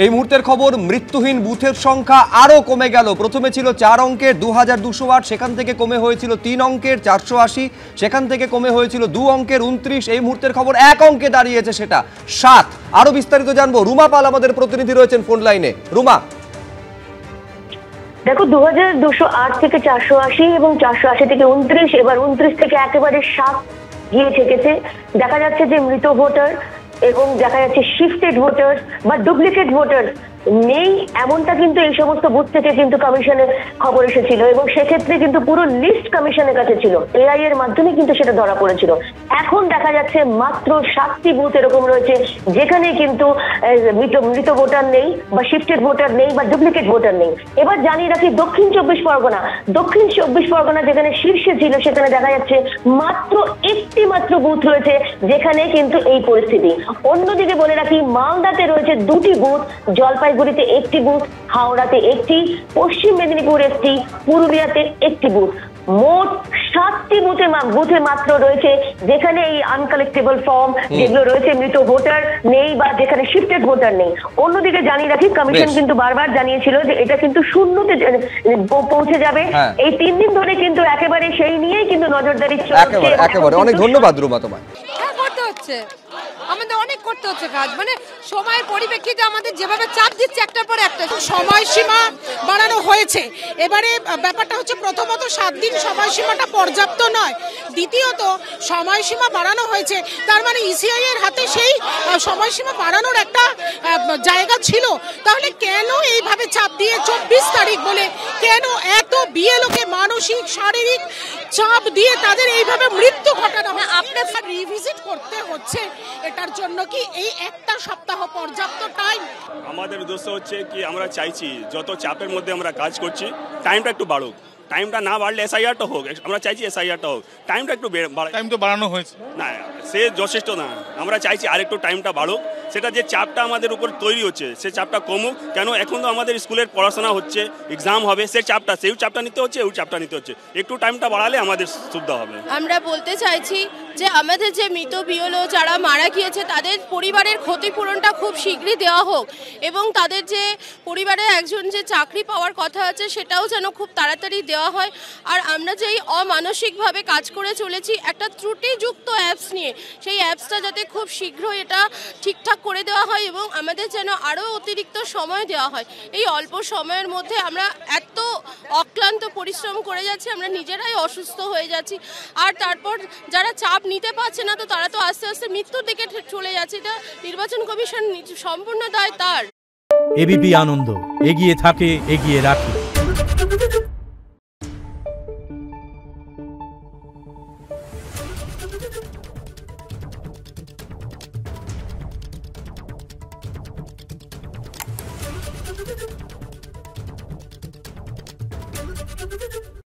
এই মুহূর্তের খবর, মৃত্যুহীন বুথের সংখ্যা আরো কমে গেল। প্রথমে ছিল ৪ অঙ্কের 2208, সেখান থেকে কমে হয়েছিল ৩ অঙ্কের ৪৮০, সেখান থেকে কমে হয়েছিল ২ অঙ্কের ২৯। এই মুহূর্তের খবর ১ অঙ্কে দাঁড়িয়েছে সেটা ৭। আরো বিস্তারিত জানবো, রুমা পাল আমাদের প্রতিনিধি রয়েছেন ফোন লাইনে। রুমা, দেখো 2208 থেকে 480 এবং 480 থেকে 29, এবার 29 থেকে একেবারে 7 গিয়ে ঠেকেছে। দেখা যাচ্ছে যে মৃত ভোটার এবং দেখা যাচ্ছে শিফটেড ভোটার বা ডুপ্লিকেট ভোটার নেই, এমনটা কিন্তু এই সমস্ত বুথ থেকে কিন্তু কমিশনের খবর এসেছিল এবং সেক্ষেত্রে কিন্তু পুরো লিস্ট কমিশনের কাছে ছিল, এআই এর মাধ্যমে কিন্তু সেটা ধরা পড়েছিল। এখন দেখা যাচ্ছে মাত্র 7টি বুথ এরকম রয়েছে যেখানে কিন্তু মৃত ভোটার নেই বা শিফটেড ভোটার নেই বা ডুপ্লিকেট ভোটার নেই। এবার জানিয়ে রাখি দক্ষিণ চব্বিশ পরগনা যেখানে শীর্ষে ছিল সেখানে দেখা যাচ্ছে মাত্র একটি বুথ রয়েছে যেখানে কিন্তু এই পরিস্থিতি। অন্যদিকে বলে রাখি মালদাতে রয়েছে 2টি বুথ, জলপাইগুড়িতে 1টি বুথ, হাওড়াতে 1টি, পশ্চিম মেদিনীপুর 1টি, পুরুলিয়াতে 1টি বুথ। মোট 7টি বুথে মাত্র রয়েছে যেখানে এই আনকালেক্টেবল ফর্ম যেগুলো রয়েছে, মৃত ভোটার নেই বা যেখানে শিফটেড ভোটার নেই। অন্যদিকে জানিয়ে রাখি কমিশন কিন্তু বারবার জানিয়েছিল যে এটা কিন্তু শূন্যতে পৌঁছে যাবে। এই 3 দিন ধরে কিন্তু একেবারে সেই নিয়েই কিন্তু নজরদারি চলছে। একেবারে অনেক ধন্যবাদ রুমা তোমায়। আমাদের অনেক করতে হচ্ছে কাজ, মানে সময়ের পরিপ্রেক্ষিতে আমাদের যেভাবে চাপ দিচ্ছে একটার পর একটা সময়সীমা বাড়ানো হয়েছে। এবারে ব্যাপারটা হচ্ছে প্রথমত 7 দিন সময়সীমাটা পর্যাপ্ত নয়, দ্বিতীয়ত সময়সীমা বাড়ানো হয়েছে তার মানে ইসিআই এর হাতে সেই সময়সীমা বাড়ানোর একটা জায়গা ছিল। তাহলে কেন এইভাবে চাপ দিয়ে 24 তারিখ বলে কেন এত বিএলওকে মানসিক শারীরিক চাপ দিয়ে তাদের এইভাবে মৃত্যু ঘটানো হয়? আপনার রিভিজিট করতে হচ্ছে, এটার জন্য কি এই একটা সপ্তাহ পর্যাপ্ত টাইম? আমাদের উদ্দেশ্য হচ্ছে কি আমরা চাইছি যত চাপের মধ্যে আমরা কাজ করছি টাইমটা একটু বাড়ুক, টাইমটা না বাড়লে এসআইআরটা হোক, আমরা চাইছি এসআইআরটা হোক, টাইমটা একটু টাইম তো বাড়ানো হয়েছে না, সে যথেষ্ট না, আমরা চাইছি আরেকটু টাইমটা বাড়ুক। সেটা যে চাপটা আমাদের উপর তৈরি হচ্ছে সে চাপটা কমুক। কেন এখন তো আমাদের স্কুলের পড়াশোনা হচ্ছে, এক্সাম হবে, সেই চাপটা নিতে হচ্ছে, ওই চাপটা নিতে হচ্ছে, একটু টাইমটা বাড়ালে আমাদের সুবিধা হবে। আমরা বলতে চাইছি যে আমাদের যে মৃত বিএলও যারা মারা গিয়েছে তাদের পরিবারের ক্ষতিপূরণটা খুব শীঘ্রই দেওয়া হোক এবং তাদের যে পরিবারের একজন যে চাকরি পাওয়ার কথা আছে সেটাও যেন খুব তাড়াতাড়ি দেওয়া হয়। আর আমরা যেই অমানসিকভাবে কাজ করে চলেছি একটা ত্রুটিযুক্ত অ্যাপস নিয়ে, সেই অ্যাপসটা যাতে খুব শীঘ্রই এটা ঠিকঠাক করে দেওয়া হয় এবং আমাদের যেন আরও অতিরিক্ত সময় দেওয়া হয়। এই অল্প সময়ের মধ্যে আমরা এত অক্লান্ত পরিশ্রম করে যাচ্ছি, আমরা নিজেরাই অসুস্থ হয়ে যাচ্ছি। আর তারপর যারা চাপ নিতে পারছে না তো তারা তো আস্তে আস্তে মৃত্যুর দিকে চলে যাচ্ছে। এটা নির্বাচন কমিশন সম্পূর্ণ দায় তার। এবিপি আনন্দ এগিয়ে থাকে, এগিয়ে রাখে।